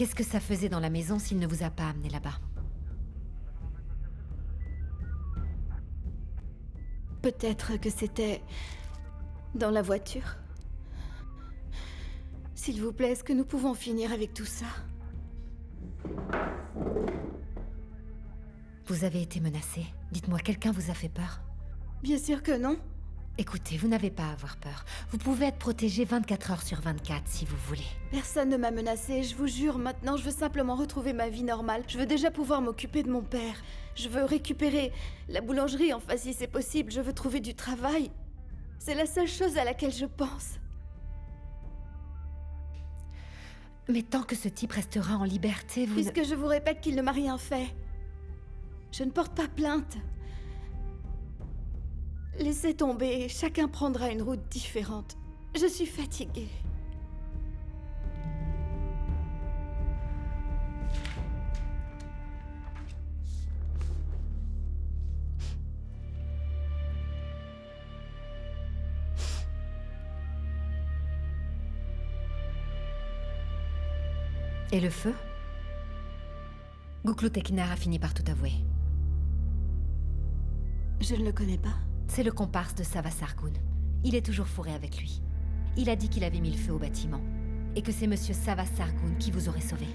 Qu'est-ce que ça faisait dans la maison s'il ne vous a pas amené là-bas? Peut-être que c'était... dans la voiture. S'il vous plaît, est-ce que nous pouvons finir avec tout ça? Vous avez été menacé. Dites-moi, quelqu'un vous a fait peur? Bien sûr que non. Écoutez, vous n'avez pas à avoir peur. Vous pouvez être protégé 24 heures sur 24 si vous voulez. Personne ne m'a menacée, je vous jure. Maintenant, je veux simplement retrouver ma vie normale. Je veux déjà pouvoir m'occuper de mon père. Je veux récupérer la boulangerie, enfin si c'est possible. Je veux trouver du travail. C'est la seule chose à laquelle je pense. Mais tant que ce type restera en liberté, vous Puisque je vous répète qu'il ne m'a rien fait. Je ne porte pas plainte. Laissez tomber, chacun prendra une route différente. Je suis fatiguée. Et le feu? Guklu Tekinar a fini par tout avouer. Je ne le connais pas. C'est le comparse de Sava Sargun. Il est toujours fourré avec lui. Il a dit qu'il avait mis le feu au bâtiment. Et que c'est Monsieur Sava Sargun qui vous aurait sauvé.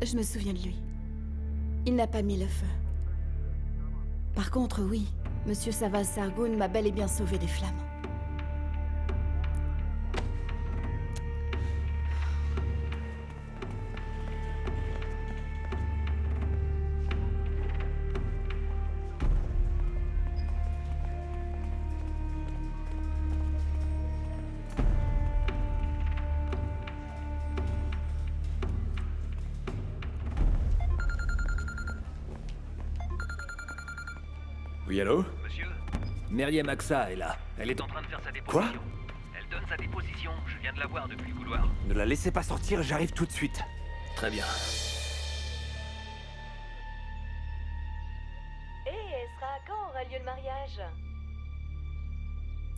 Je me souviens de lui. Il n'a pas mis le feu. Par contre, oui, Monsieur Sava Sargun m'a bel et bien sauvé des flammes. Oui, allô? Monsieur, Meriem Aksa est là. elle est en train de faire sa déposition. Quoi? Elle donne sa déposition, je viens de la voir depuis le couloir. Ne la laissez pas sortir, j'arrive tout de suite. Très bien. Et elle sera à quand aura lieu le mariage?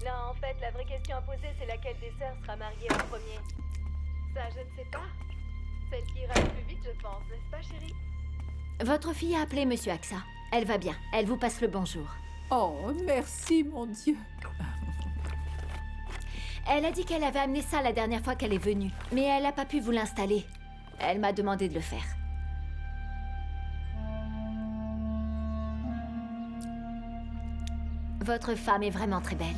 Non, en fait, la vraie question à poser, c'est laquelle des sœurs sera mariée en premier. Ça, je ne sais pas. Celle qui ira le plus vite, je pense, n'est-ce pas, chérie? Votre fille a appelé Monsieur Aksa. Elle va bien. Elle vous passe le bonjour. Oh, merci, mon Dieu. Elle a dit qu'elle avait amené ça la dernière fois qu'elle est venue, mais elle n'a pas pu vous l'installer. Elle m'a demandé de le faire. Votre femme est vraiment très belle.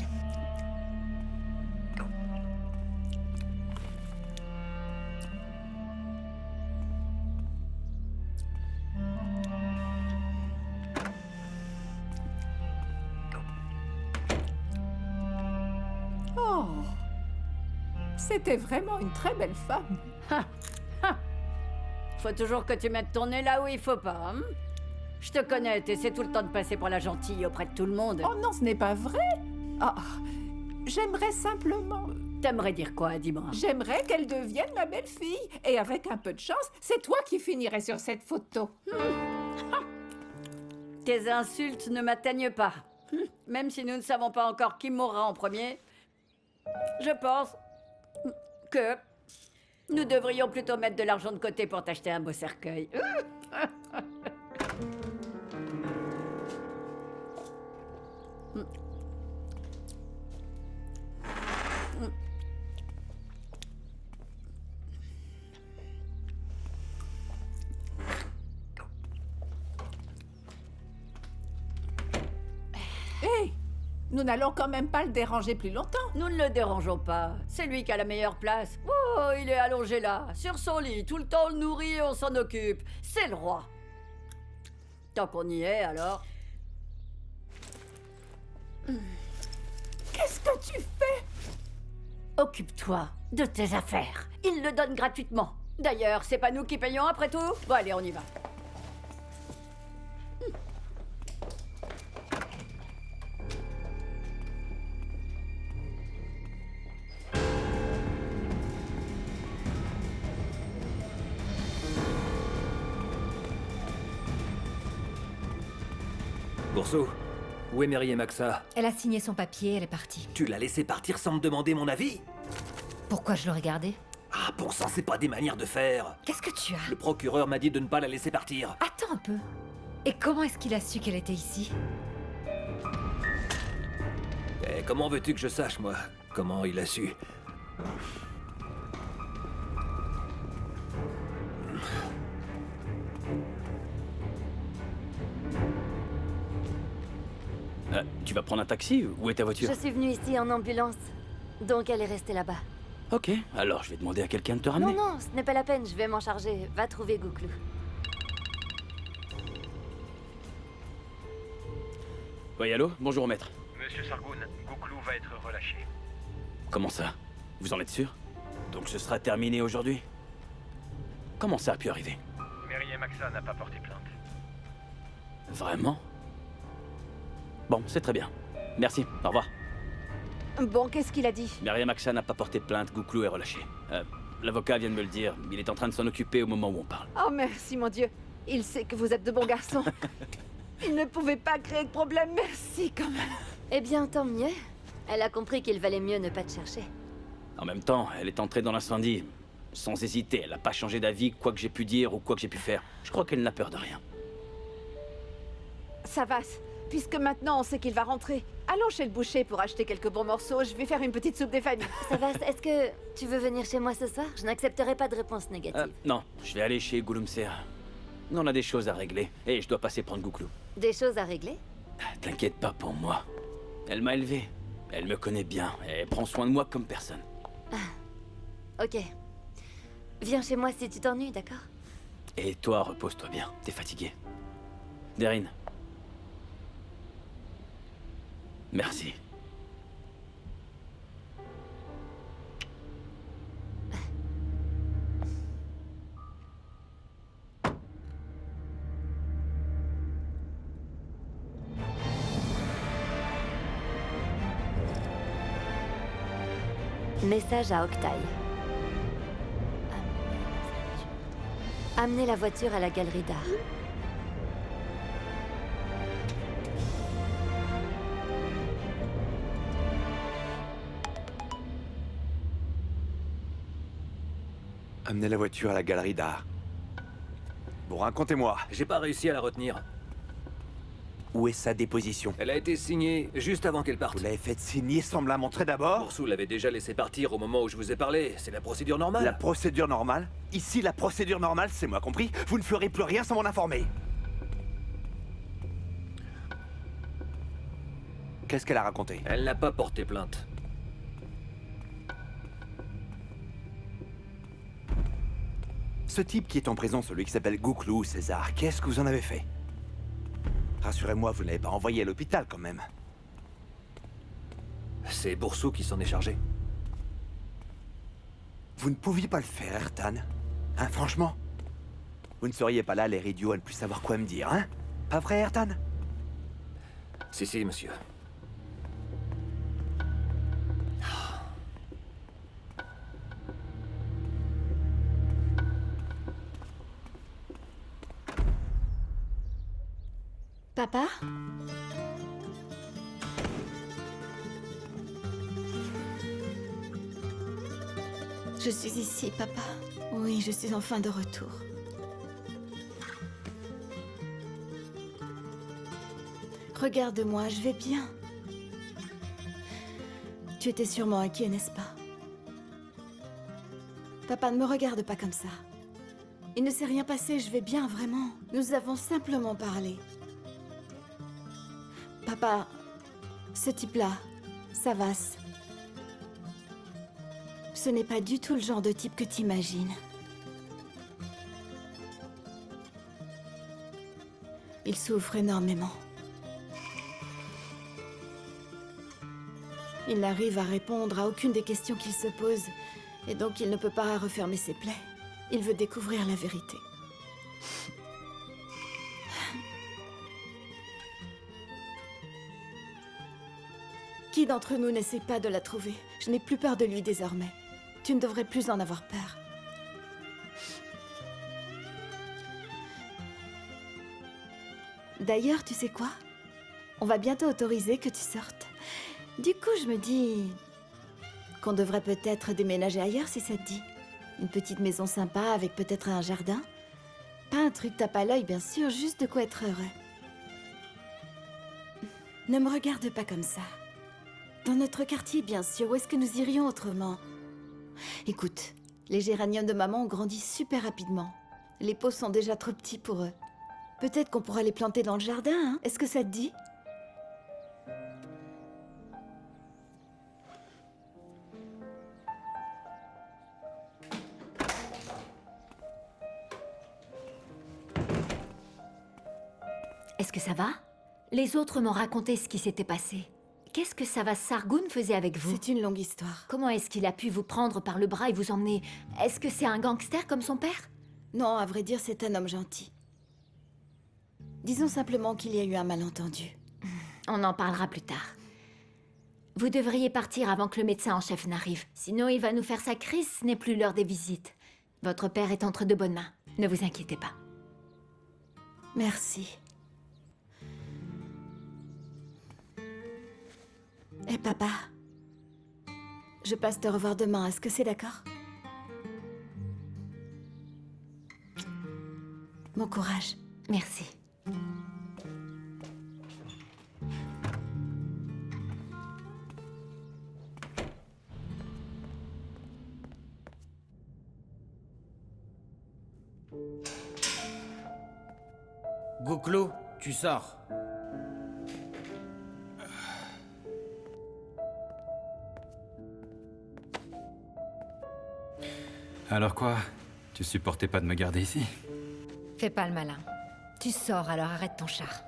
Oh, c'était vraiment une très belle femme. Faut toujours que tu mettes ton nez là où il faut pas, hein? Je te connais, t'essaies tout le temps de passer pour la gentille auprès de tout le monde. Oh non, ce n'est pas vrai. Ah, j'aimerais simplement... T'aimerais dire quoi, dis-moi? J'aimerais qu'elle devienne ma belle-fille. Et avec un peu de chance, c'est toi qui finirais sur cette photo. Tes insultes ne m'atteignent pas. Même si nous ne savons pas encore qui mourra en premier, je pense que nous devrions plutôt mettre de l'argent de côté pour t'acheter un beau cercueil. Hé, nous n'allons quand même pas le déranger plus longtemps. Nous ne le dérangeons pas. C'est lui qui a la meilleure place. Oh, il est allongé là, sur son lit. Tout le temps on le nourrit et on s'en occupe. C'est le roi. Tant qu'on y est, alors... Qu'est-ce que tu fais? Occupe-toi de tes affaires. Il le donne gratuitement. D'ailleurs, c'est pas nous qui payons après tout. Bon, allez, on y va. Bourseau, où est Meriem Aksa? Elle a signé son papier, elle est partie. Tu l'as laissé partir sans me demander mon avis? Pourquoi je l'aurais gardée? Ah, Ah, bon sang, c'est pas des manières de faire. Qu'est-ce que tu as? Le procureur m'a dit de ne pas la laisser partir. Attends un peu. Et comment est-ce qu'il a su qu'elle était ici? Et comment veux-tu que je sache, moi? Comment il a su? Tu vas prendre un taxi? Où est ta voiture? Je suis venue ici en ambulance. Donc elle est restée là-bas. Ok, alors je vais demander à quelqu'un de te Non, ramener. non, ce n'est pas la peine, je vais m'en charger. Va trouver Gouklou. Oui, allô? Bonjour, maître. Monsieur Sargoun, Gouklou va être relâché. Comment ça? Vous en êtes sûr? Donc ce sera terminé aujourd'hui? Comment ça a pu arriver? Meriem Aksa n'a pas porté plainte. Vraiment? Bon, c'est très bien. Merci, au revoir. Bon, qu'est-ce qu'il a dit? Meriem Aksa n'a pas porté plainte, Gouklou est relâché. L'avocat vient de me le dire, il est en train de s'en occuper au moment où on parle. Oh merci, mon Dieu. Il sait que vous êtes de bons garçons. Il ne pouvait pas créer de problème, merci quand même. Eh bien, tant mieux. Elle a compris qu'il valait mieux ne pas te chercher. En même temps, elle est entrée dans l'incendie. Sans hésiter, elle n'a pas changé d'avis, quoi que j'ai pu dire ou quoi que j'ai pu faire. Je crois qu'elle n'a peur de rien. Savas, puisque maintenant on sait qu'il va rentrer, allons chez le boucher pour acheter quelques bons morceaux. Je vais faire une petite soupe des familles. Savas, est-ce que tu veux venir chez moi ce soir? Je n'accepterai pas de réponse négative. Non, je vais aller chez Gouloumser. On a des choses à régler, et je dois passer prendre Gouklou. Des choses à régler? T'inquiète pas pour moi. Elle m'a élevé. Elle me connaît bien, et elle prend soin de moi comme personne. Ok. Viens chez moi si tu t'ennuies, d'accord? Et toi, repose-toi bien, t'es fatigué. Derine. Merci. Message à Octaï. Amenez la voiture à la galerie d'art. Amenez la voiture à la galerie d'art. Bon, racontez-moi. J'ai pas réussi à la retenir. Où est sa déposition? Elle a été signée juste avant qu'elle parte. Vous l'avez fait signer sans me la montrer d'abord? Boursoul l'avait déjà laissé partir au moment où je vous ai parlé. C'est la procédure normale. La procédure normale? Ici, la procédure normale, c'est moi, compris? Vous ne ferez plus rien sans m'en informer. Qu'est-ce qu'elle a raconté? Elle n'a pas porté plainte. Ce type qui est en prison, celui qui s'appelle Gouklou, César, qu'est-ce que vous en avez fait? Rassurez-moi, vous ne l'avez pas envoyé à l'hôpital quand même. C'est Boursou qui s'en est chargé. Vous ne pouviez pas le faire, Ertan? Hein, franchement? Vous ne seriez pas là, l'air idiot, à ne plus savoir quoi me dire, hein? Pas vrai, Ertan? Si, monsieur. Papa? Je suis ici, papa. Oui, je suis enfin de retour. Regarde-moi, je vais bien. Tu étais sûrement inquiet, n'est-ce pas? Papa, ne me regarde pas comme ça. Il ne s'est rien passé, je vais bien, vraiment. Nous avons simplement parlé. Papa, ce type-là, Savas, ce n'est pas du tout le genre de type que t'imagines. Il souffre énormément. Il n'arrive à répondre à aucune des questions qu'il se pose, et donc il ne peut pas refermer ses plaies. Il veut découvrir la vérité. Qui d'entre nous n'essaie pas de la trouver? Je n'ai plus peur de lui désormais. Tu ne devrais plus en avoir peur. D'ailleurs, tu sais quoi? On va bientôt autoriser que tu sortes. Du coup, je me dis qu'on devrait peut-être déménager ailleurs si ça te dit. Une petite maison sympa avec peut-être un jardin. Pas un truc tape à l'œil, bien sûr, juste de quoi être heureux. Ne me regarde pas comme ça. Dans notre quartier, bien sûr, où est-ce que nous irions autrement? Écoute, les géraniums de maman ont grandi super rapidement. Les pots sont déjà trop petits pour eux. Peut-être qu'on pourra les planter dans le jardin, hein? Est-ce que ça te dit? Est-ce que ça va? Les autres m'ont raconté ce qui s'était passé. Qu'est-ce que Savas Sargoon faisait avec vous? C'est une longue histoire. Comment est-ce qu'il a pu vous prendre par le bras et vous emmener? Est-ce que c'est un gangster comme son père? Non, à vrai dire, c'est un homme gentil. Disons simplement qu'il y a eu un malentendu. On en parlera plus tard. Vous devriez partir avant que le médecin en chef n'arrive. Sinon, il va nous faire sa crise, ce n'est plus l'heure des visites. Votre père est entre de bonnes mains. Ne vous inquiétez pas. Merci. Et papa, je passe te revoir demain, est-ce que c'est d'accord? Bon courage. Merci. Gouklou, tu sors. Alors quoi? Tu supportais pas de me garder ici? Fais pas le malin. Tu sors, alors arrête ton char.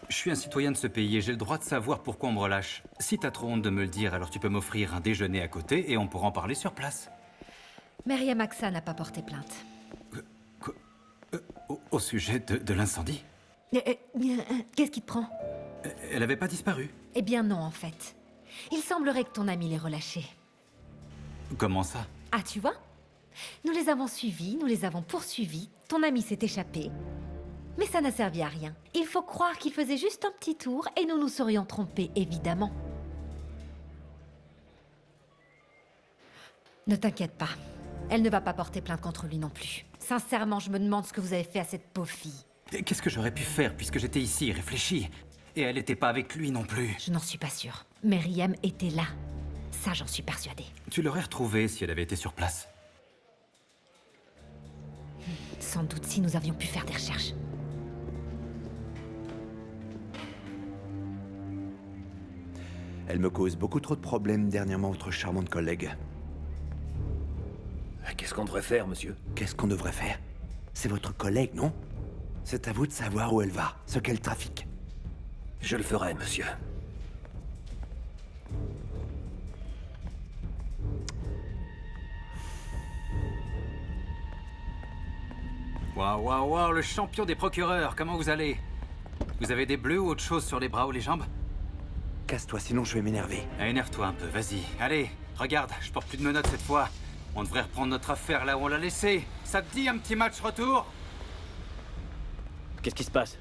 Je suis un citoyen de ce pays et j'ai le droit de savoir pourquoi on me relâche. Si t'as trop honte de me le dire, alors tu peux m'offrir un déjeuner à côté et on pourra en parler sur place. Maria Maxa n'a pas porté plainte. Au sujet de l'incendie? Qu'est-ce qui te prend? Elle avait pas disparu. Eh bien non, en fait. Il semblerait que ton ami l'ait relâchée. Comment ça? Ah, tu vois? Nous les avons suivis, nous les avons poursuivis. Ton ami s'est échappé. Mais ça n'a servi à rien. Il faut croire qu'il faisait juste un petit tour et nous nous serions trompés, évidemment. Ne t'inquiète pas. Elle ne va pas porter plainte contre lui non plus. Sincèrement, je me demande ce que vous avez fait à cette pauvre fille. Qu'est-ce que j'aurais pu faire puisque j'étais ici, réfléchi? Et elle n'était pas avec lui non plus. Je n'en suis pas sûre. Myriam était là. Ça, j'en suis persuadée. Tu l'aurais retrouvée si elle avait été sur place. Sans doute si nous avions pu faire des recherches. Elle me cause beaucoup trop de problèmes dernièrement, votre charmante collègue. Qu'est-ce qu'on devrait faire, monsieur? Qu'est-ce qu'on devrait faire? C'est votre collègue, non? C'est à vous de savoir où elle va, ce qu'elle trafique. Je le ferai, monsieur. Waouh, le champion des procureurs, comment vous allez? Vous avez des bleus ou autre chose sur les bras ou les jambes? Casse-toi, sinon je vais m'énerver. Énerve-toi un peu, vas-y. Allez, regarde, je porte plus de menottes cette fois. On devrait reprendre notre affaire là où on l'a laissée. Ça te dit un petit match retour? Qu'est-ce qui se passe?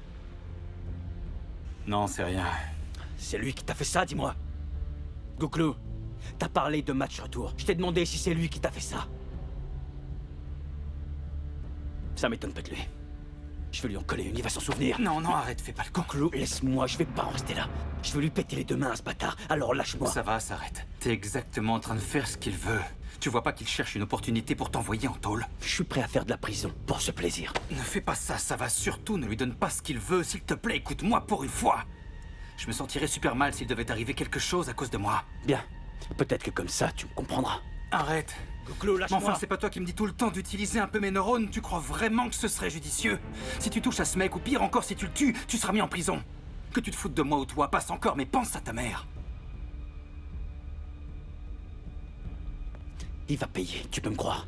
Non, c'est rien. C'est lui qui t'a fait ça, dis-moi. Gouklou, t'as parlé de match retour. Je t'ai demandé si c'est lui qui t'a fait ça. Ça m'étonne pas de lui. Je vais lui en coller une, il va s'en souvenir. Non, arrête, fais pas le con. Gouklou, laisse-moi, je vais pas en rester là. Je vais lui péter les deux mains à ce bâtard, alors lâche-moi. Ça va, s'arrête. T'es exactement en train de faire ce qu'il veut. Tu vois pas qu'il cherche une opportunité pour t'envoyer en tôle? Je suis prêt à faire de la prison, pour ce plaisir. Ne fais pas ça, ça va. Surtout, ne lui donne pas ce qu'il veut. S'il te plaît, écoute-moi pour une fois. Je me sentirais super mal s'il devait arriver quelque chose à cause de moi. Bien. Peut-être que comme ça, tu me comprendras. Arrête. Gouklou, lâche-moi. Mais enfin, c'est pas toi qui me dis tout le temps d'utiliser un peu mes neurones. Tu crois vraiment que ce serait judicieux? Si tu touches à ce mec, ou pire encore, si tu le tues, tu seras mis en prison. Que tu te foutes de moi ou toi, passe encore, mais pense à ta mère. Il va payer, tu peux me croire.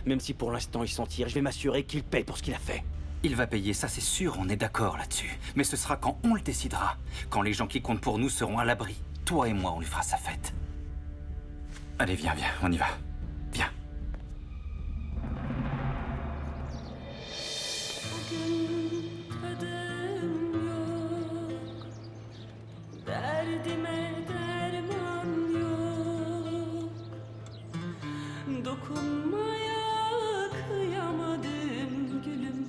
Même si pour l'instant il s'en tire, je vais m'assurer qu'il paye pour ce qu'il a fait. Il va payer, ça c'est sûr, on est d'accord là-dessus. Mais ce sera quand on le décidera. Quand les gens qui comptent pour nous seront à l'abri. Toi et moi, on lui fera sa fête. Allez, viens, on y va. Viens. Derdime Dokunmaya kıyamadım gülüm,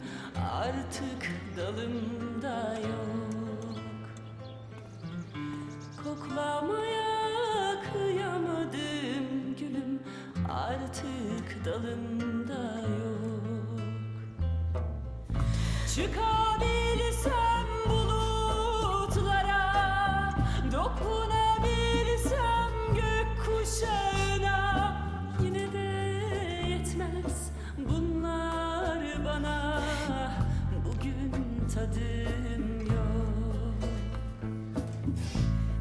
artık dalımda yok. Koklamaya kıyamadım gülüm, artık dalımda yok. Çıkabilsem bulutlara, dokunabilsem gökkuşağına, yine de yetmez bunlar bana, bugün tadım yok.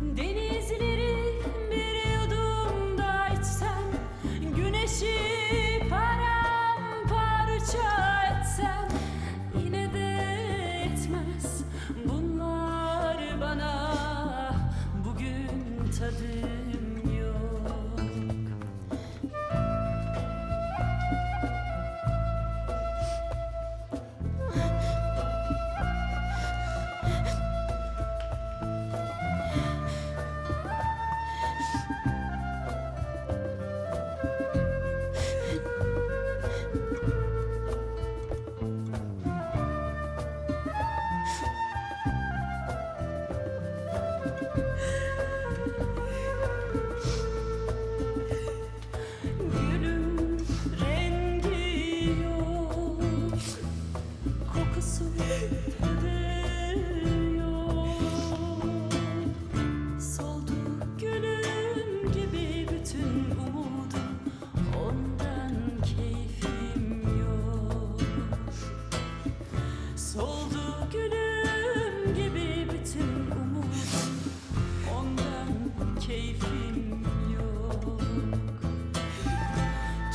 Denizleri bir yudumda içsem, güneşi paramparça etsem, yine de yetmez bunlar bana, bugün tadım yok. Gülün rengi yok, kokusu yok. Soldu gülüm gibi bütün umudum, ondan keyfim yok. Soldu gülüm gibi bütün umudum, ondan keyfim yok.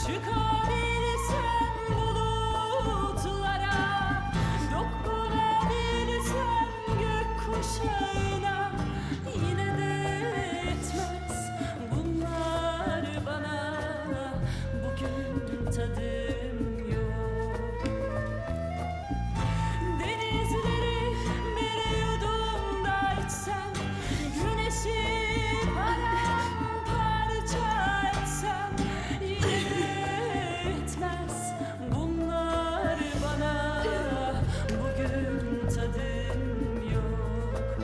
Çıkabilsem bulutlara, dokunabilsem gökkuşağına, yine de yetmez bunlar bana, bugün tadım yok. Denizleri bir yudumda içsem, güneşi paramparça etsem, yine de yetmez bunlar bana, bugün tadım yok.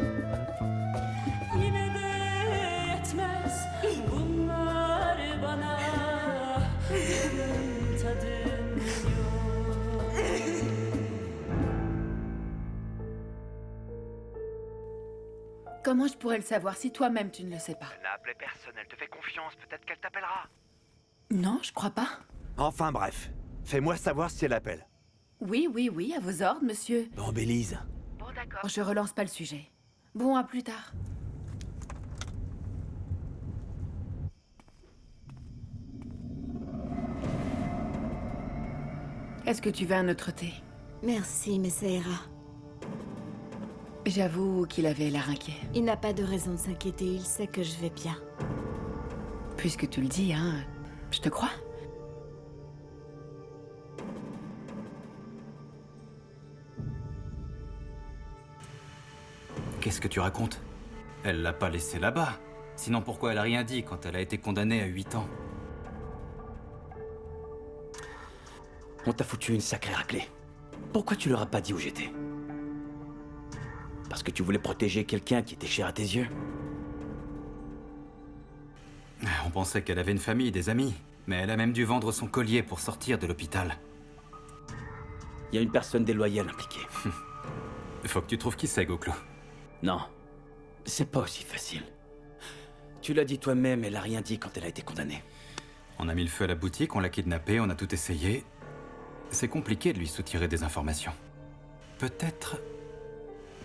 Yine de yetmez bunlar bana, bugün tadım yok. Comment je pourrais le savoir si toi-même tu ne le sais pas? Elle n'a appelé personne, elle te fait confiance, peut-être qu'elle t'appellera. Non, je crois pas. Enfin bref, fais-moi savoir si elle appelle. Oui, oui, oui, à vos ordres, monsieur. Bon, Bélise. Bon, d'accord. Je relance pas le sujet. Bon, à plus tard. Est-ce que tu veux un autre thé? Merci, mais ça ira. J'avoue qu'il avait l'air inquiet. Il n'a pas de raison de s'inquiéter, il sait que je vais bien. Puisque tu le dis, hein, je te crois. Qu'est-ce que tu racontes? Elle l'a pas laissé là-bas. Sinon pourquoi elle a rien dit quand elle a été condamnée à 8 ans? On t'a foutu une sacrée raclée. Pourquoi tu leur as pas dit où j'étais? Parce que tu voulais protéger quelqu'un qui était cher à tes yeux? On pensait qu'elle avait une famille, des amis. Mais elle a même dû vendre son collier pour sortir de l'hôpital. Il y a une personne déloyale impliquée. Faut que tu trouves qui c'est, Goklo. Non, c'est pas aussi facile. Tu l'as dit toi-même, elle a rien dit quand elle a été condamnée. On a mis le feu à la boutique, on l'a kidnappée, on a tout essayé. C'est compliqué de lui soutirer des informations. Peut-être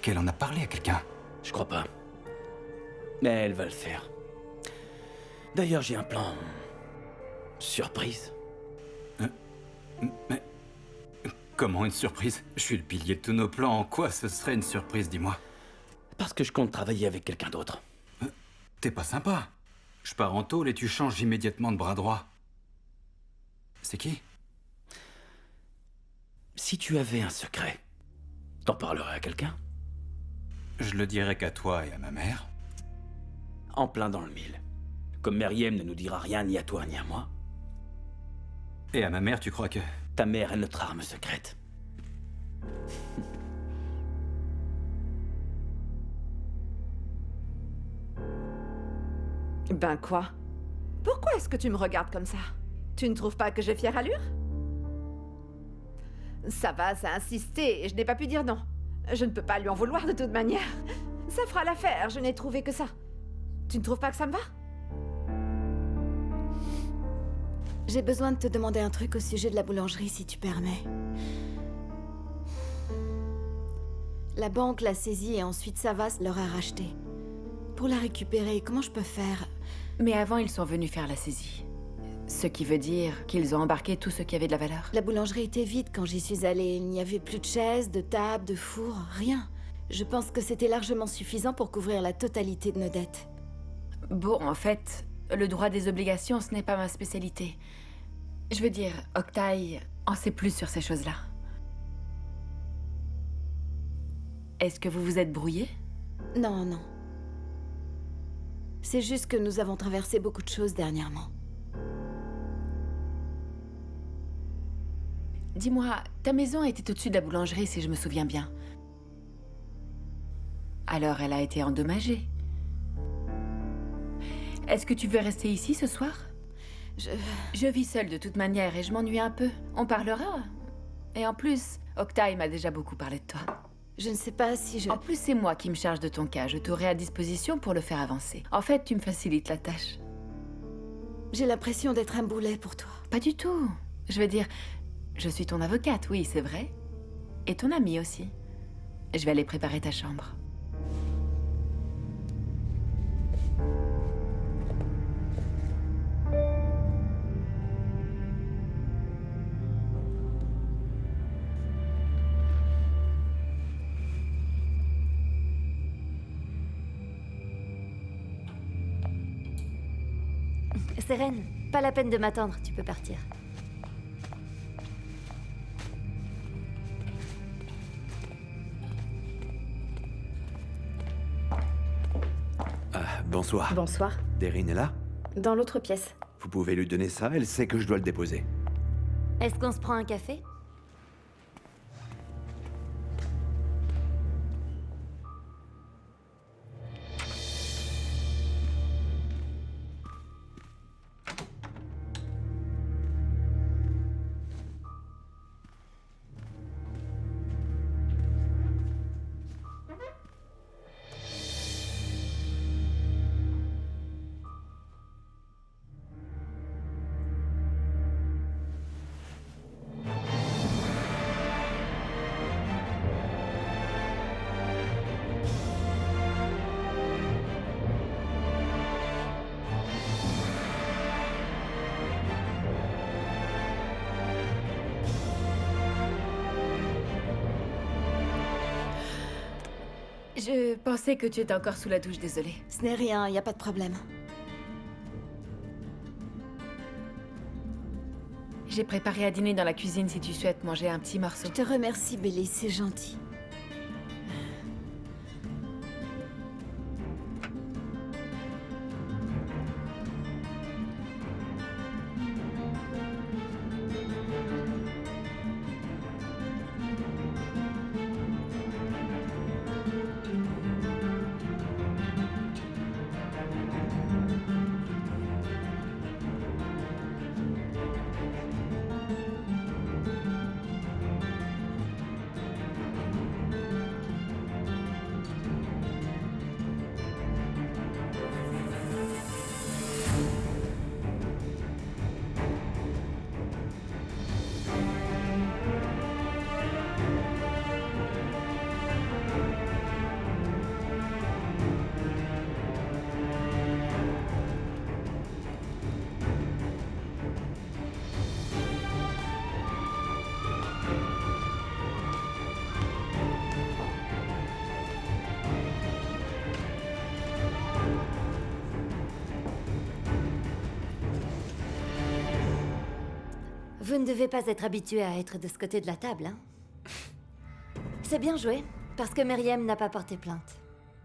qu'elle en a parlé à quelqu'un. Je crois pas. Mais elle va le faire. D'ailleurs, j'ai un plan... surprise. Mais... Comment une surprise? Je suis le pilier de tous nos plans. En quoi ce serait une surprise, dis-moi? Parce que je compte travailler avec quelqu'un d'autre. T'es pas sympa. Je pars en tôle et tu changes immédiatement de bras droit. C'est qui? Si tu avais un secret, t'en parlerais à quelqu'un? Je le dirais qu'à toi et à ma mère. En plein dans le mille. Comme Meriem ne nous dira rien ni à toi ni à moi. Et à ma mère, tu crois que... Ta mère est notre arme secrète. Ben quoi? Pourquoi est-ce que tu me regardes comme ça? Tu ne trouves pas que j'ai fière allure? Ça va, ça a insisté et je n'ai pas pu dire non. Je ne peux pas lui en vouloir de toute manière. Ça fera l'affaire, je n'ai trouvé que ça. Tu ne trouves pas que ça me va? J'ai besoin de te demander un truc au sujet de la boulangerie, si tu permets. La banque l'a saisie et ensuite Savas leur a racheté. Pour la récupérer, comment je peux faire? Mais avant, ils sont venus faire la saisie. Ce qui veut dire qu'ils ont embarqué tout ce qui avait de la valeur. La boulangerie était vide quand j'y suis allée. Il n'y avait plus de chaises, de tables, de fours, rien. Je pense que c'était largement suffisant pour couvrir la totalité de nos dettes. Bon, en fait, le droit des obligations, ce n'est pas ma spécialité. Je veux dire, Octaï en sait plus sur ces choses-là. Est-ce que vous vous êtes brouillé? Non, non. C'est juste que nous avons traversé beaucoup de choses dernièrement. Dis-moi, ta maison était au-dessus de la boulangerie, si je me souviens bien. Alors elle a été endommagée. Est-ce que tu veux rester ici ce soir? Je vis seule de toute manière et je m'ennuie un peu. On parlera. Et en plus, Octaï m'a déjà beaucoup parlé de toi. Je ne sais pas si je... En plus, c'est moi qui me charge de ton cas. Je t'aurai à disposition pour le faire avancer. En fait, tu me facilites la tâche. J'ai l'impression d'être un boulet pour toi. Pas du tout. Je veux dire, je suis ton avocate, oui, c'est vrai. Et ton amie aussi. Je vais aller préparer ta chambre. Sérène, pas la peine de m'attendre, tu peux partir. Bonsoir. Bonsoir. Deryn est là? Dans l'autre pièce. Vous pouvez lui donner ça, elle sait que je dois le déposer. Est-ce qu'on se prend un café? Je pensais que tu étais encore sous la douche, désolée. Ce n'est rien, y a pas de problème. J'ai préparé à dîner dans la cuisine si tu souhaites manger un petit morceau. Je te remercie, Belly, c'est gentil. Vous ne devez pas être habitué à être de ce côté de la table, hein? C'est bien joué, parce que Myriam n'a pas porté plainte.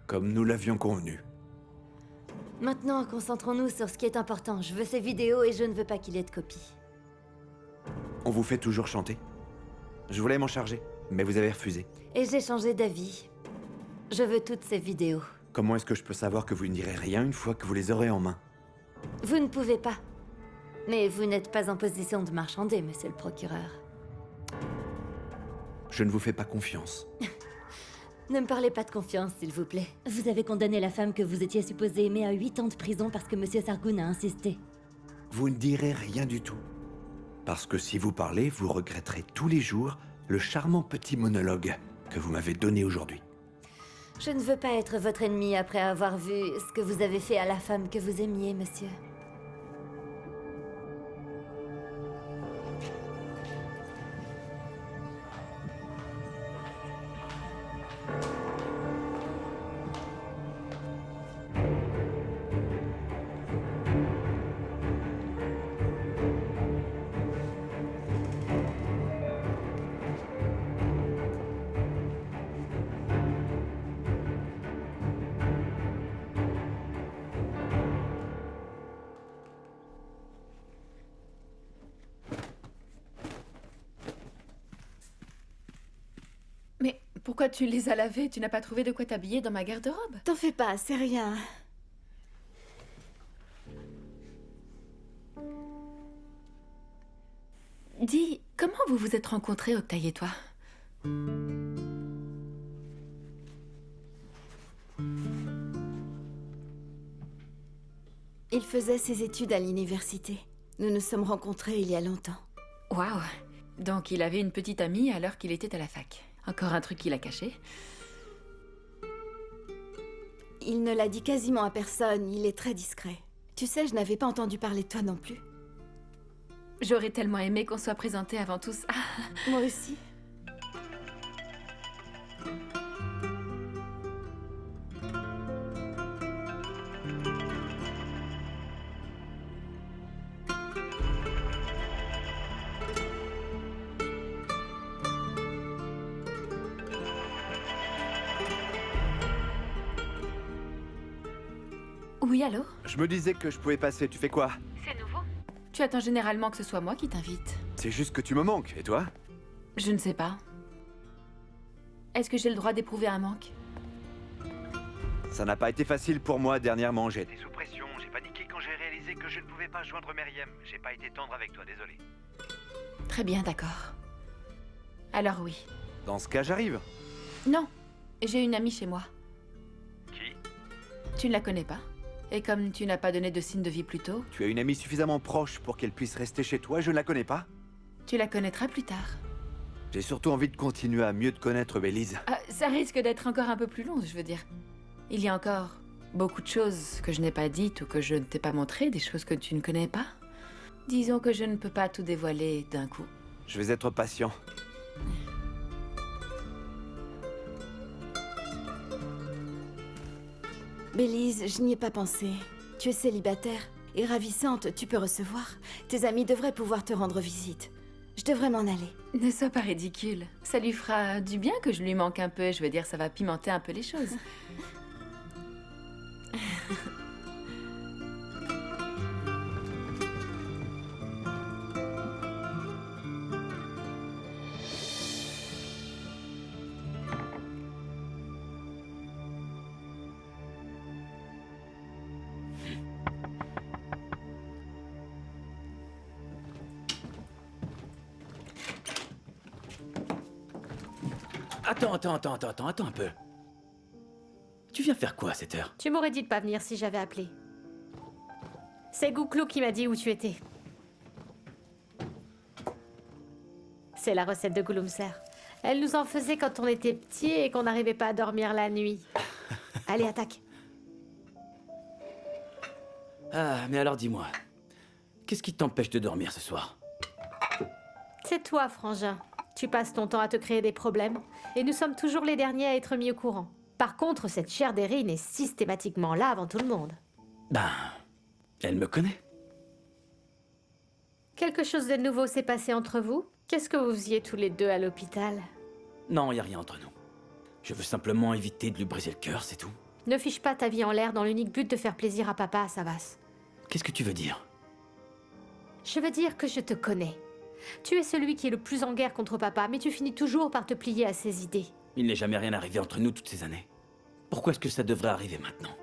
Comme nous l'avions convenu. Maintenant, concentrons-nous sur ce qui est important. Je veux ces vidéos et je ne veux pas qu'il y ait de copies. On vous fait toujours chanter? Je voulais m'en charger, mais vous avez refusé. Et j'ai changé d'avis. Je veux toutes ces vidéos. Comment est-ce que je peux savoir que vous ne direz rien une fois que vous les aurez en main? Vous ne pouvez pas. Mais vous n'êtes pas en position de marchander, monsieur le procureur. Je ne vous fais pas confiance. Ne me parlez pas de confiance, s'il vous plaît. Vous avez condamné la femme que vous étiez supposé aimer à 8 ans de prison parce que monsieur Sargoon a insisté. Vous ne direz rien du tout. Parce que si vous parlez, vous regretterez tous les jours le charmant petit monologue que vous m'avez donné aujourd'hui. Je ne veux pas être votre ennemi après avoir vu ce que vous avez fait à la femme que vous aimiez, monsieur. Mais pourquoi tu les as lavés? Tu n'as pas trouvé de quoi t'habiller dans ma garde-robe? T'en fais pas, c'est rien. Dis, comment vous vous êtes rencontrés, Octaï et toi? Il faisait ses études à l'université. Nous nous sommes rencontrés il y a longtemps. Waouh! Donc il avait une petite amie alors qu'il était à la fac. Encore un truc qu'il a caché. Il ne l'a dit quasiment à personne, il est très discret. Tu sais, je n'avais pas entendu parler de toi non plus. J'aurais tellement aimé qu'on soit présentés avant tout ça. Moi aussi. Oui, allô? Je me disais que je pouvais passer, tu fais quoi? C'est nouveau. Tu attends généralement que ce soit moi qui t'invite. C'est juste que tu me manques, et toi? Je ne sais pas. Est-ce que j'ai le droit d'éprouver un manque? Ça n'a pas été facile pour moi dernièrement, j'ai été sous pression, j'ai paniqué quand j'ai réalisé que je ne pouvais pas joindre Meriem. J'ai pas été tendre avec toi, désolé. Très bien, d'accord. Alors oui. Dans ce cas, j'arrive. Non, j'ai une amie chez moi. Qui? Tu ne la connais pas? Et comme tu n'as pas donné de signe de vie plus tôt, Tu as une amie suffisamment proche pour qu'elle puisse rester chez toi, je ne la connais pas? tu la connaîtras plus tard. J'ai surtout envie de continuer à mieux te connaître, Bélise. Ah, ça risque d'être encore un peu plus long, je veux dire. Il y a encore beaucoup de choses que je n'ai pas dites ou que je ne t'ai pas montrées, des choses que tu ne connais pas. Disons que je ne peux pas tout dévoiler d'un coup. Je vais être patient. Bélise, je n'y ai pas pensé. Tu es célibataire et ravissante, tu peux recevoir. Tes amis devraient pouvoir te rendre visite. Je devrais m'en aller. Ne sois pas ridicule. Ça lui fera du bien que je lui manque un peu. Je veux dire, ça va pimenter un peu les choses. Attends un peu. Tu viens faire quoi à cette heure? Tu m'aurais dit de pas venir si j'avais appelé. C'est Gouklou qui m'a dit où tu étais. C'est la recette de Gouloumser. Elle nous en faisait quand on était petits et qu'on n'arrivait pas à dormir la nuit. Allez, attaque. Ah, mais alors dis-moi, qu'est-ce qui t'empêche de dormir ce soir? C'est toi, frangin. Tu passes ton temps à te créer des problèmes. Et nous sommes toujours les derniers à être mis au courant. Par contre, cette chère d'Erin est systématiquement là avant tout le monde. Ben, elle me connaît. Quelque chose de nouveau s'est passé entre vous? Qu'est-ce que vous faisiez tous les deux à l'hôpital? Non, y a rien entre nous. Je veux simplement éviter de lui briser le cœur, c'est tout. Ne fiche pas ta vie en l'air dans l'unique but de faire plaisir à papa, Savas. Qu'est-ce que tu veux dire? Je veux dire que je te connais. Tu es celui qui est le plus en guerre contre papa, mais tu finis toujours par te plier à ses idées. Il n'est jamais rien arrivé entre nous toutes ces années. Pourquoi est-ce que ça devrait arriver maintenant?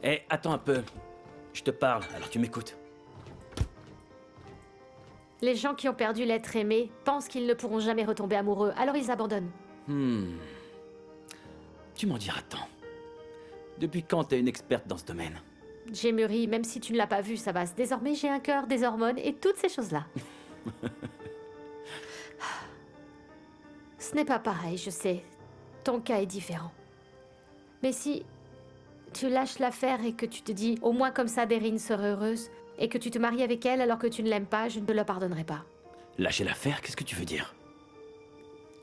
Eh, attends un peu. Je te parle, alors tu m'écoutes. Les gens qui ont perdu l'être aimé pensent qu'ils ne pourront jamais retomber amoureux, alors ils abandonnent. Tu m'en diras tant. Depuis quand t'es une experte dans ce domaine? J'ai mûri, même si tu ne l'as pas vu, Savas. Désormais, j'ai un cœur, des hormones et toutes ces choses-là. Ce n'est pas pareil, je sais. Ton cas est différent. Mais si tu lâches l'affaire et que tu te dis « Au moins comme ça, Deryn serait heureuse » et que tu te maries avec elle alors que tu ne l'aimes pas, je ne te le pardonnerai pas. Lâcher l'affaire, qu'est-ce que tu veux dire?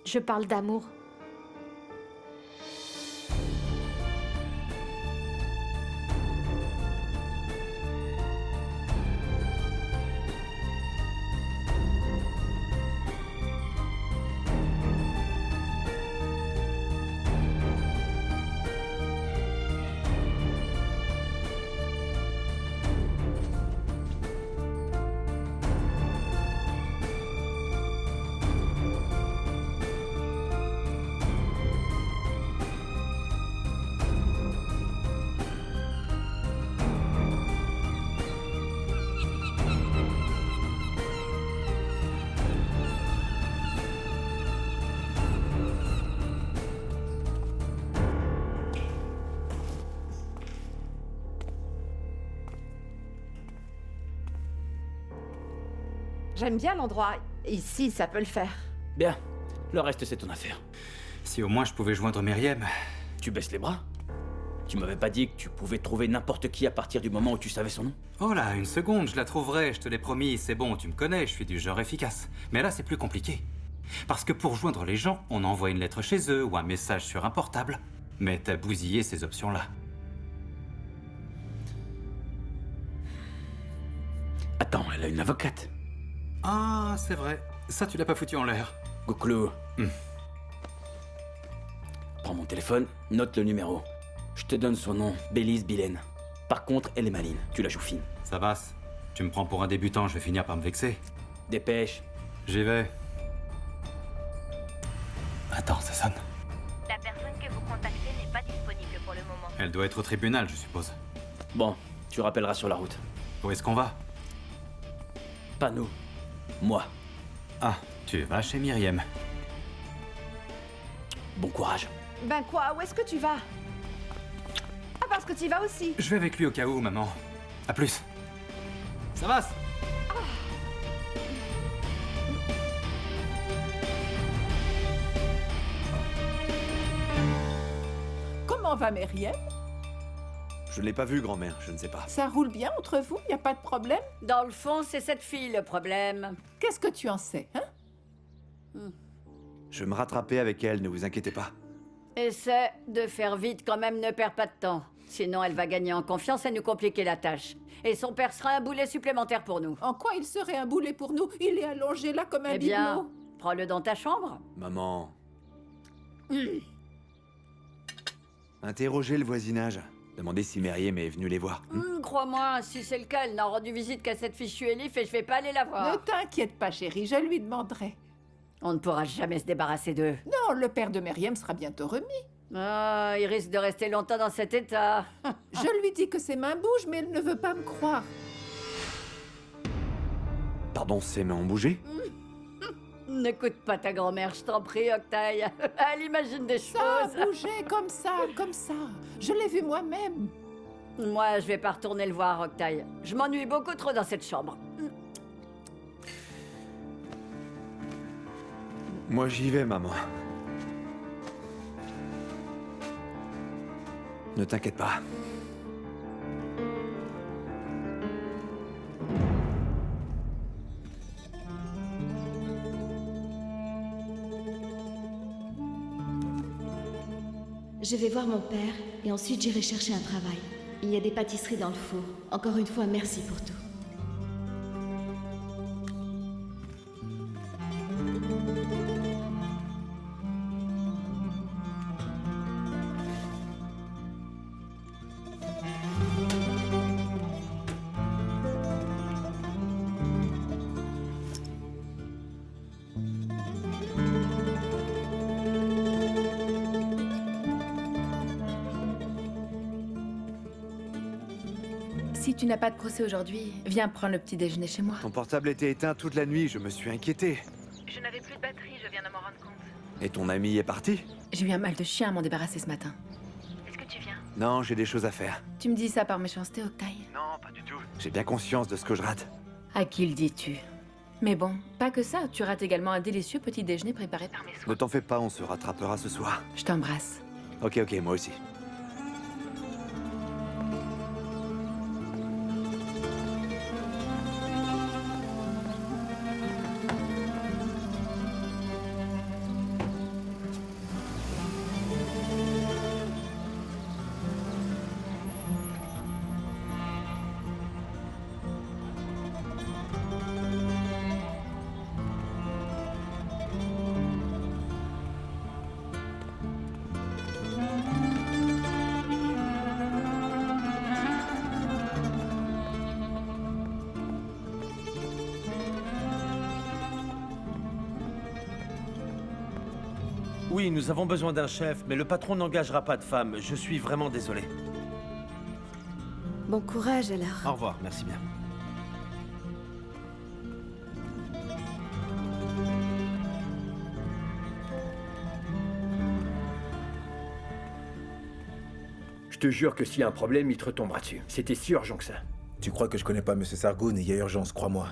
Je parle d'amour. J'aime bien l'endroit. Ici, ça peut le faire. Bien. Le reste, c'est ton affaire. Si au moins je pouvais joindre Myriam. Tu baisses les bras? Tu m'avais pas dit que tu pouvais trouver n'importe qui à partir du moment où tu savais son nom? Oh là, une seconde, je la trouverai, je te l'ai promis, c'est bon, tu me connais, je suis du genre efficace. Mais là, c'est plus compliqué. Parce que pour joindre les gens, on envoie une lettre chez eux ou un message sur un portable. Mais t'as bousillé ces options-là. Attends, elle a une avocate. Ah, c'est vrai. Ça, tu l'as pas foutu en l'air. Gouklou. Prends mon téléphone, note le numéro. Je te donne son nom, Bélise Bilène. Par contre, elle est maline, tu la joues fine. Ça passe. Tu me prends pour un débutant, je vais finir par me vexer. Dépêche. J'y vais. Attends, ça sonne. La personne que vous contactez n'est pas disponible pour le moment. Elle doit être au tribunal, je suppose. Bon, tu rappelleras sur la route. Où est-ce qu'on va? Pas nous. Moi. Ah, tu vas chez Myriam. Bon courage. Ben quoi, où est-ce que tu vas? Ah, parce que tu y vas aussi. Je vais avec lui au cas où, maman. À plus. Ça va? Comment va Myriam? Je ne l'ai pas vu, grand-mère, je ne sais pas. Ça roule bien entre vous? Y a pas de problème? Dans le fond, c'est cette fille le problème. Qu'est-ce que tu en sais, hein? Je vais me rattraper avec elle, ne vous inquiétez pas. Essaie de faire vite quand même, ne perds pas de temps. Sinon, elle va gagner en confiance et nous compliquer la tâche. Et son père sera un boulet supplémentaire pour nous. En quoi il serait un boulet pour nous? Il est allongé là comme un Eh bien, bibelot. prends-le dans ta chambre. Maman. Interrogez le voisinage. Demandez si Myriam est venue les voir. Crois-moi, si c'est le cas, elle n'a rendu visite qu'à cette fichue Elif et je vais pas aller la voir. Ne t'inquiète pas, chérie, je lui demanderai. On ne pourra jamais se débarrasser d'eux. Non, le père de Myriam sera bientôt remis. Ah, il risque de rester longtemps dans cet état. Je lui dis que ses mains bougent, mais elle ne veut pas me croire. Pardon, ses mains ont bougé? N'écoute pas ta grand-mère, je t'en prie, Octaï. Elle imagine des Ça choses. a bougé comme ça, comme ça. Je l'ai vu moi-même. Moi, je vais pas retourner le voir, Octaï. Je m'ennuie beaucoup trop dans cette chambre. Moi, j'y vais, maman. Ne t'inquiète pas. Je vais voir mon père et ensuite j'irai chercher un travail. Il y a des pâtisseries dans le four. Encore une fois, merci pour tout. Si tu n'as pas de procès aujourd'hui, viens prendre le petit déjeuner chez moi. Ton portable était éteint toute la nuit, je me suis inquiété. Je n'avais plus de batterie, je viens de m'en rendre compte. Et ton ami est parti? J'ai eu un mal de chien à m'en débarrasser ce matin. Est-ce que tu viens? Non, j'ai des choses à faire. Tu me dis ça par méchanceté, Octaï? Non, pas du tout. J'ai bien conscience de ce que je rate. À qui le dis-tu? Mais bon, pas que ça, tu rates également un délicieux petit déjeuner préparé par mes soins. Ne t'en fais pas, on se rattrapera ce soir. Je t'embrasse. Ok, moi aussi. Oui, nous avons besoin d'un chef, mais le patron n'engagera pas de femme. Je suis vraiment désolé. Bon courage alors. Au revoir, merci bien. Je te jure que s'il y a un problème, il te retombera dessus. C'était si urgent que ça. Tu crois que je connais pas M. Sargoon et il y a urgence, crois-moi.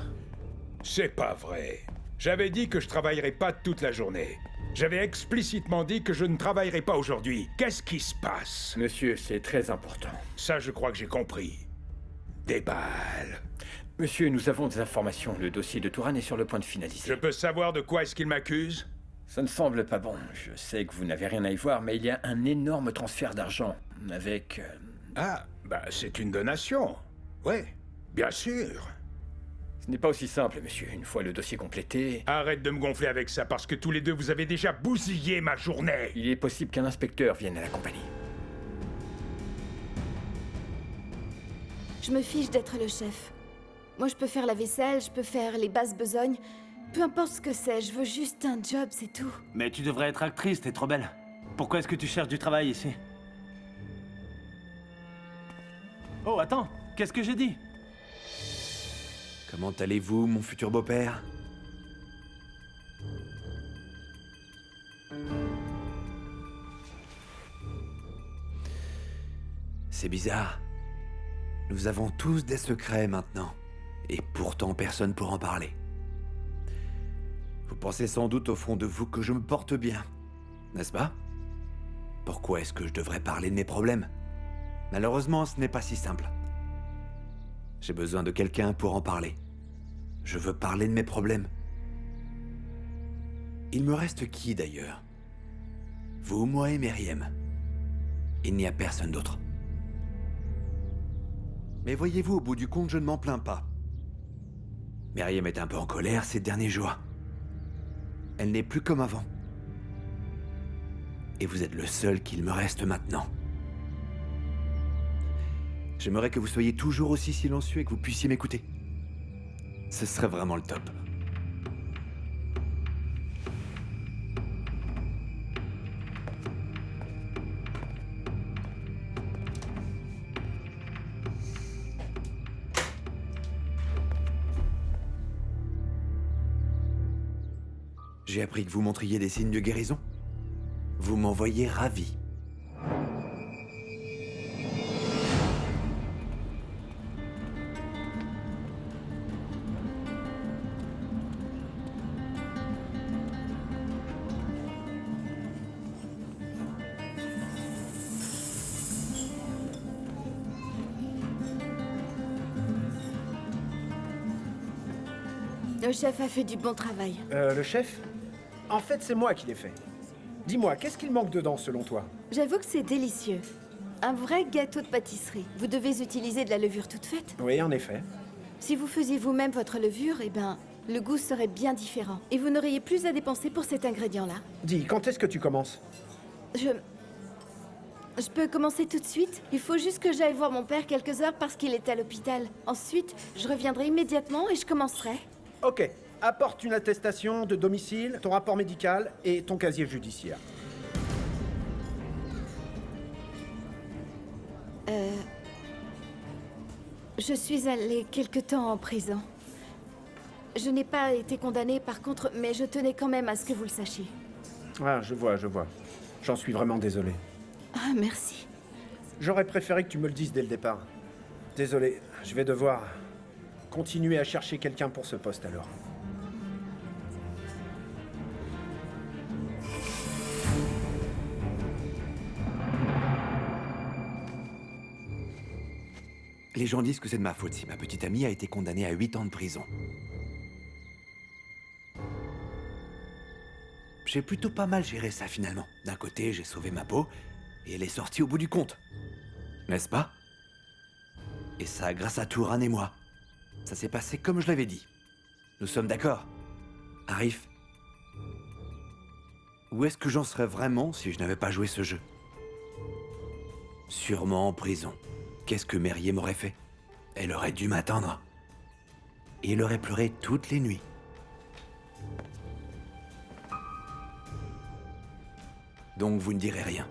C'est pas vrai. J'avais dit que je travaillerais pas toute la journée. J'avais explicitement dit que je ne travaillerais pas aujourd'hui. Qu'est-ce qui se passe? Monsieur, c'est très important. Ça, je crois que j'ai compris. Des balles. Monsieur, nous avons des informations. Le dossier de Touran est sur le point de finaliser. Je peux savoir de quoi est-ce qu'il m'accuse? Ça ne semble pas bon. Je sais que vous n'avez rien à y voir, mais il y a un énorme transfert d'argent avec... Ah, bah c'est une donation. Ouais, bien sûr. Ce n'est pas aussi simple, monsieur. Une fois le dossier complété... Arrête de me gonfler avec ça, parce que tous les deux, vous avez déjà bousillé ma journée. Il est possible qu'un inspecteur vienne à la compagnie. Je me fiche d'être le chef. Moi, je peux faire la vaisselle, je peux faire les basses besognes. Peu importe ce que c'est, je veux juste un job, c'est tout. Mais tu devrais être actrice, t'es trop belle. Pourquoi est-ce que tu cherches du travail ici? Oh, attends, qu'est-ce que j'ai dit? Comment allez-vous, mon futur beau-père? C'est bizarre. Nous avons tous des secrets maintenant. Et pourtant personne pour en parler. Vous pensez sans doute au fond de vous que je me porte bien, n'est-ce pas? Pourquoi est-ce que je devrais parler de mes problèmes? Malheureusement, ce n'est pas si simple. J'ai besoin de quelqu'un pour en parler. Je veux parler de mes problèmes. Il me reste qui, d'ailleurs? Vous, moi et Meriem. Il n'y a personne d'autre. Mais voyez-vous, au bout du compte, je ne m'en plains pas. Meriem est un peu en colère ces derniers jours. Elle n'est plus comme avant. Et vous êtes le seul qu'il me reste maintenant. J'aimerais que vous soyez toujours aussi silencieux et que vous puissiez m'écouter. Ce serait vraiment le top. J'ai appris que vous montriez des signes de guérison. Vous m'envoyez ravi. Le chef a fait du bon travail. Le chef? En fait, c'est moi qui l'ai fait. Dis-moi, qu'est-ce qu'il manque dedans, selon toi? J'avoue que c'est délicieux. Un vrai gâteau de pâtisserie. Vous devez utiliser de la levure toute faite. Oui, en effet. Si vous faisiez vous-même votre levure, eh ben, le goût serait bien différent. Et vous n'auriez plus à dépenser pour cet ingrédient-là. Dis, quand est-ce que tu commences? Je peux commencer tout de suite. Il faut juste que j'aille voir mon père quelques heures parce qu'il est à l'hôpital. Ensuite, je reviendrai immédiatement et je commencerai. Ok. Apporte une attestation de domicile, ton rapport médical et ton casier judiciaire. Je suis allée quelque temps en prison. Je n'ai pas été condamnée par contre, mais je tenais quand même à ce que vous le sachiez. Ah, je vois. J'en suis vraiment désolé. Ah, merci. J'aurais préféré que tu me le dises dès le départ. Désolé, je vais devoir continuer à chercher quelqu'un pour ce poste alors. Les gens disent que c'est de ma faute si ma petite amie a été condamnée à 8 ans de prison. J'ai plutôt pas mal géré ça finalement. D'un côté, j'ai sauvé ma peau, et elle est sortie au bout du compte. N'est-ce pas? Et ça grâce à Touran et moi. Ça s'est passé comme je l'avais dit. Nous sommes d'accord? Arif? Où est-ce que j'en serais vraiment si je n'avais pas joué ce jeu? Sûrement en prison. Qu'est-ce que Meriem aurait fait? Elle aurait dû m'attendre. Et elle aurait pleuré toutes les nuits. Donc vous ne direz rien.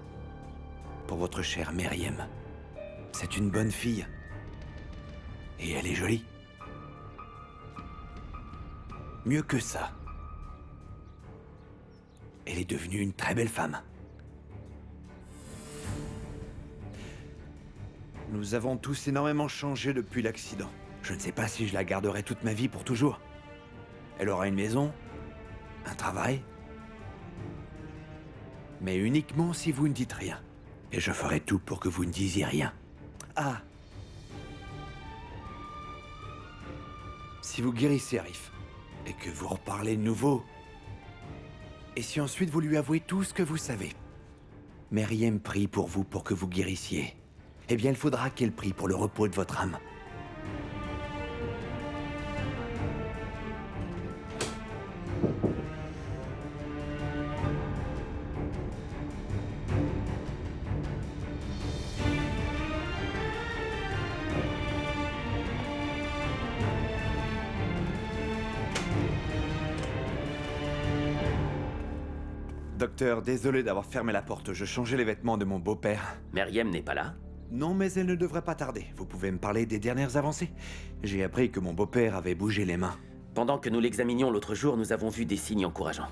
Pour votre chère Meriem. C'est une bonne fille. Et elle est jolie. Mieux que ça. Elle est devenue une très belle femme. Nous avons tous énormément changé depuis l'accident. Je ne sais pas si je la garderai toute ma vie pour toujours. Elle aura une maison, un travail. Mais uniquement si vous ne dites rien. Et je ferai tout pour que vous ne disiez rien. Ah! Si vous guérissez Arif, et que vous reparlez de nouveau, et si ensuite vous lui avouez tout ce que vous savez, Meriem prie pour vous pour que vous guérissiez, eh bien il faudra qu'elle prie pour le repos de votre âme. Docteur, désolé d'avoir fermé la porte, je changeais les vêtements de mon beau-père. Meriem n'est pas là? Non, mais elle ne devrait pas tarder. Vous pouvez me parler des dernières avancées? J'ai appris que mon beau-père avait bougé les mains. Pendant que nous l'examinions l'autre jour, nous avons vu des signes encourageants.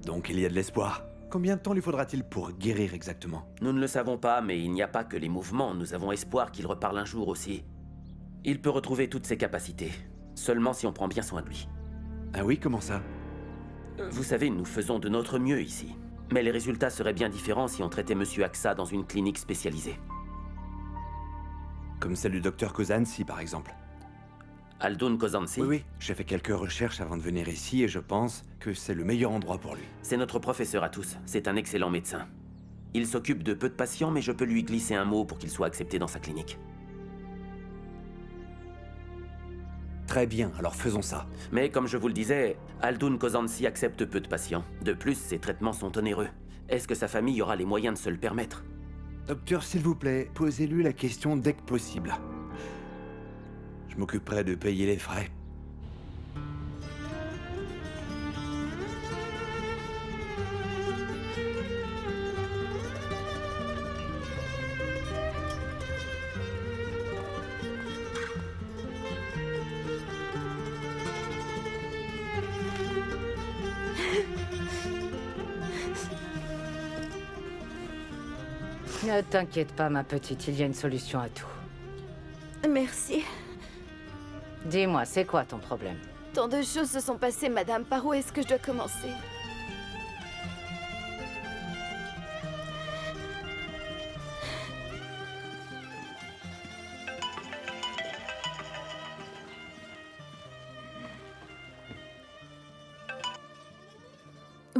Donc il y a de l'espoir. Combien de temps lui faudra-t-il pour guérir exactement? Nous ne le savons pas, mais il n'y a pas que les mouvements. Nous avons espoir qu'il reparle un jour aussi. Il peut retrouver toutes ses capacités. Seulement si on prend bien soin de lui. Ah oui, comment ça? Vous savez, nous faisons de notre mieux ici. Mais les résultats seraient bien différents si on traitait Monsieur Aksa dans une clinique spécialisée. Comme celle du docteur Kozansi, par exemple. Aldoun Kozansi? Oui, j'ai fait quelques recherches avant de venir ici et je pense que c'est le meilleur endroit pour lui. C'est notre professeur à tous. C'est un excellent médecin. Il s'occupe de peu de patients, mais je peux lui glisser un mot pour qu'il soit accepté dans sa clinique. Très bien, alors faisons ça. Mais comme je vous le disais, Aldoun Kozansi accepte peu de patients. De plus, ses traitements sont onéreux. Est-ce que sa famille aura les moyens de se le permettre? Docteur, s'il vous plaît, posez-lui la question dès que possible. Je m'occuperai de payer les frais. Ne t'inquiète pas, ma petite, il y a une solution à tout. Merci. Dis-moi, c'est quoi ton problème? Tant de choses se sont passées, madame. Par où est-ce que je dois commencer?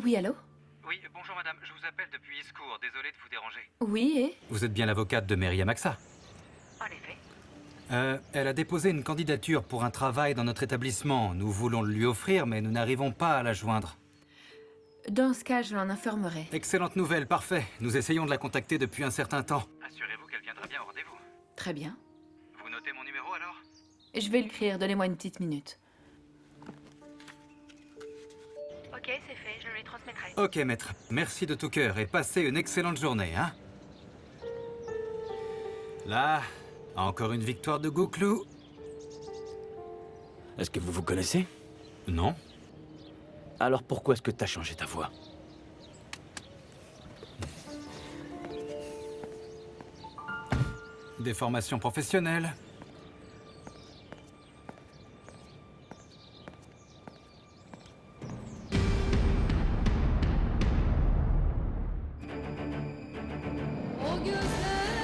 Oui, allô? Oui, bonjour madame, je vous appelle depuis Iscourt, désolé de vous déranger. Oui, et? Vous êtes bien l'avocate de Meriem Aksa? En effet. Elle a déposé une candidature pour un travail dans notre établissement. Nous voulons le lui offrir, mais nous n'arrivons pas à la joindre. Dans ce cas, je l'en informerai. Excellente nouvelle, parfait. Nous essayons de la contacter depuis un certain temps. Assurez-vous qu'elle viendra bien au rendez-vous. Très bien. Vous notez mon numéro alors? Je vais l'écrire, donnez-moi une petite minute. Ok, c'est fait, je lui transmettrai. Ok, maître. Merci de tout cœur et passez une excellente journée, hein? Là, Encore une victoire de Gouklou. Est-ce que vous vous connaissez? Non. Alors pourquoi est-ce que t'as changé ta voix? Des formations professionnelles.